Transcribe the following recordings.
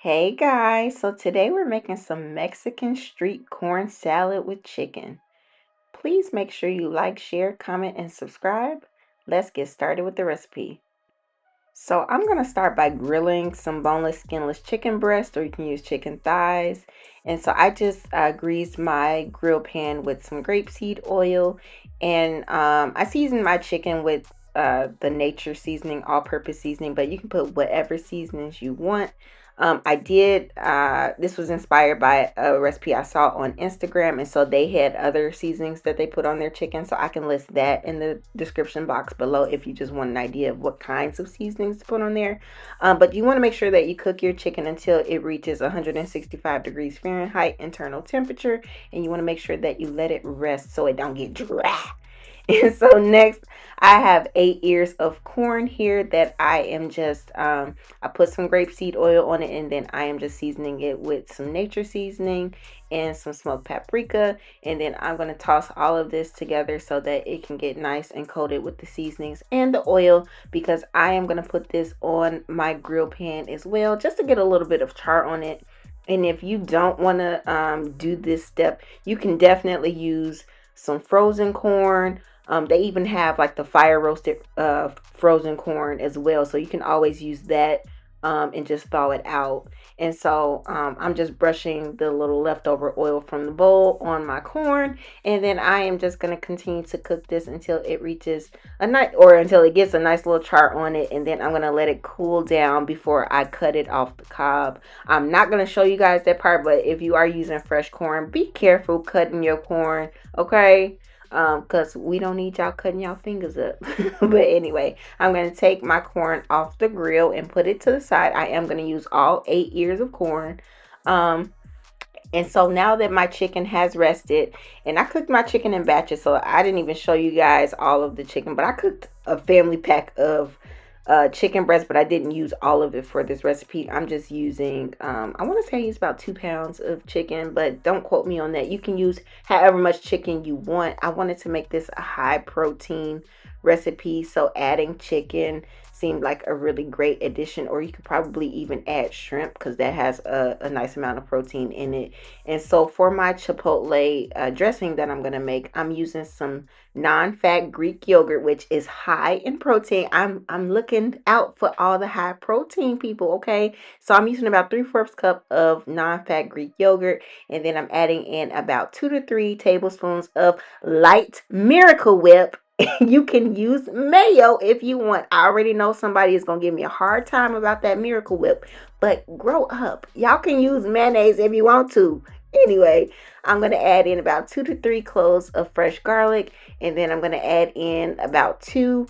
Hey guys, so today we're making some Mexican street corn salad with chicken. Please make sure you like, share, comment, and subscribe. Let's get started with the recipe. So I'm going to start by grilling some boneless, skinless chicken breast, or you can use chicken thighs. And so I just greased my grill pan with some grapeseed oil, and I seasoned my chicken with the nature seasoning, all-purpose seasoning, but you can put whatever seasonings you want. This was inspired by a recipe I saw on Instagram, and so they had other seasonings that they put on their chicken, so I can list that in the description box below if you just want an idea of what kinds of seasonings to put on there. But you want to make sure that you cook your chicken until it reaches 165 degrees Fahrenheit internal temperature, and you want to make sure that you let it rest so it don't get dry. And so next, I have 8 ears of corn here that I am just, I put some grapeseed oil on it, and then I am just seasoning it with some nature seasoning and some smoked paprika. And then I'm going to toss all of this together so that it can get nice and coated with the seasonings and the oil, because I am going to put this on my grill pan as well, just to get a little bit of char on it. And if you don't want to do this step, you can definitely use some frozen corn. They even have like the fire roasted frozen corn as well, so you can always use that and just thaw it out. And so I'm just brushing the little leftover oil from the bowl on my corn, and then I am just going to continue to cook this until it reaches until it gets a nice little char on it, and then I'm going to let it cool down before I cut it off the cob. I'm not going to show you guys that part, but if you are using fresh corn, be careful cutting your corn, okay? Because we don't need y'all cutting y'all fingers up. But anyway, I'm going to take my corn off the grill and put it to the side. I am going to use all 8 ears of corn. And so now that my chicken has rested, and I cooked my chicken in batches, so I didn't even show you guys all of the chicken, but I cooked a family pack of chicken breast, but I didn't use all of it for this recipe. I'm just using, I want to say I used about 2 pounds of chicken, but don't quote me on that. You can use however much chicken you want. I wanted to make this a high protein recipe, so adding chicken seemed like a really great addition, or you could probably even add shrimp because that has a nice amount of protein in it. And so for my chipotle dressing that I'm going to make, I'm using some non-fat Greek yogurt, which is high in protein. I'm looking out for all the high protein people, okay? So I'm using about 3/4 cup of non-fat Greek yogurt, and then I'm adding in about 2 to 3 tablespoons of light Miracle Whip. You can use mayo if you want. I already know somebody is going to give me a hard time about that Miracle Whip, but grow up. Y'all can use mayonnaise if you want to. Anyway, I'm going to add in about 2 to 3 cloves of fresh garlic, and then I'm going to add in about 2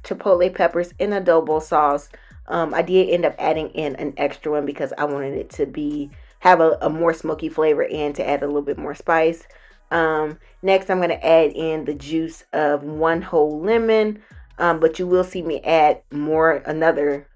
chipotle peppers in adobo sauce. I did end up adding in an extra one because I wanted it to have a more smoky flavor and to add a little bit more spice. Next, I'm going to add in the juice of 1 whole lemon, but you will see me add another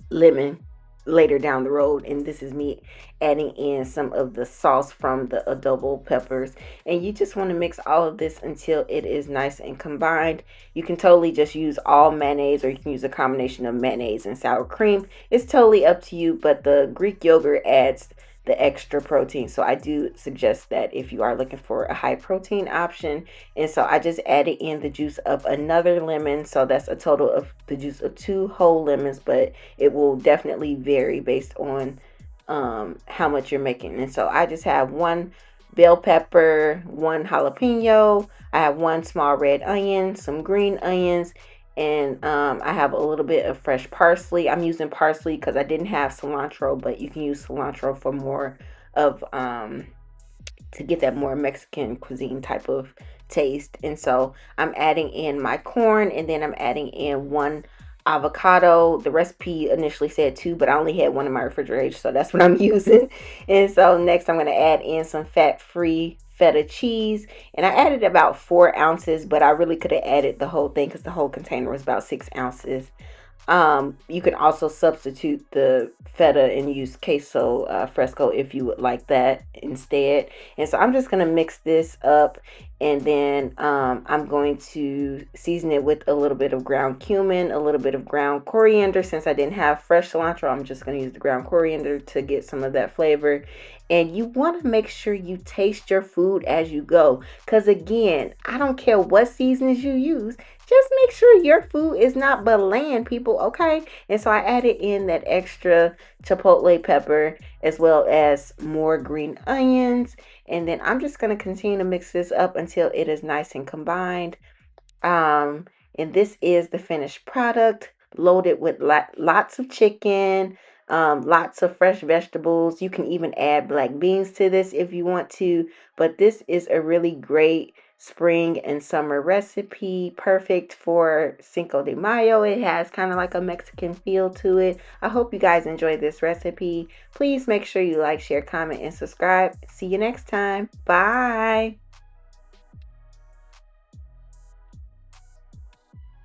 lemon later down the road, and this is me adding in some of the sauce from the adobo peppers. And you just want to mix all of this until it is nice and combined. You can totally just use all mayonnaise, or you can use a combination of mayonnaise and sour cream. It's totally up to you, but the Greek yogurt adds the extra protein, so I do suggest that if you are looking for a high protein option. And so I just added in the juice of another lemon, so that's a total of the juice of 2 whole lemons, but it will definitely vary based on how much you're making. And so I just have 1 bell pepper, 1 jalapeno, I have 1 small red onion, some green onions, and I have a little bit of fresh parsley. I'm using parsley because I didn't have cilantro, but you can use cilantro for more of to get that more Mexican cuisine type of taste. And so I'm adding in my corn, and then I'm adding in 1 avocado. The recipe initially said 2, but I only had 1 in my refrigerator, so that's what I'm using. And so next I'm going to add in some fat-free Feta cheese, and I added about 4 ounces, but I really could have added the whole thing because the whole container was about 6 ounces. You can also substitute the feta and use queso fresco if you would like that instead. And so I'm just going to mix this up, And then I'm going to season it with a little bit of ground cumin, a little bit of ground coriander. Since I didn't have fresh cilantro, I'm just going to use the ground coriander to get some of that flavor. And you want to make sure you taste your food as you go. Because again, I don't care what seasonings you use. Just make sure your food is not bland, people, okay? And so I added in that extra chipotle pepper as well as more green onions. And then I'm just going to continue to mix this up until it is nice and combined. Um, and this is the finished product, loaded with lots of chicken, lots of fresh vegetables. You can even add black beans to this if you want to, but this is a really great spring and summer recipe, perfect for Cinco de Mayo. It has kind of like a Mexican feel to it. I hope you guys enjoyed this recipe. Please make sure you like, share, comment, and subscribe. See you next time. Bye.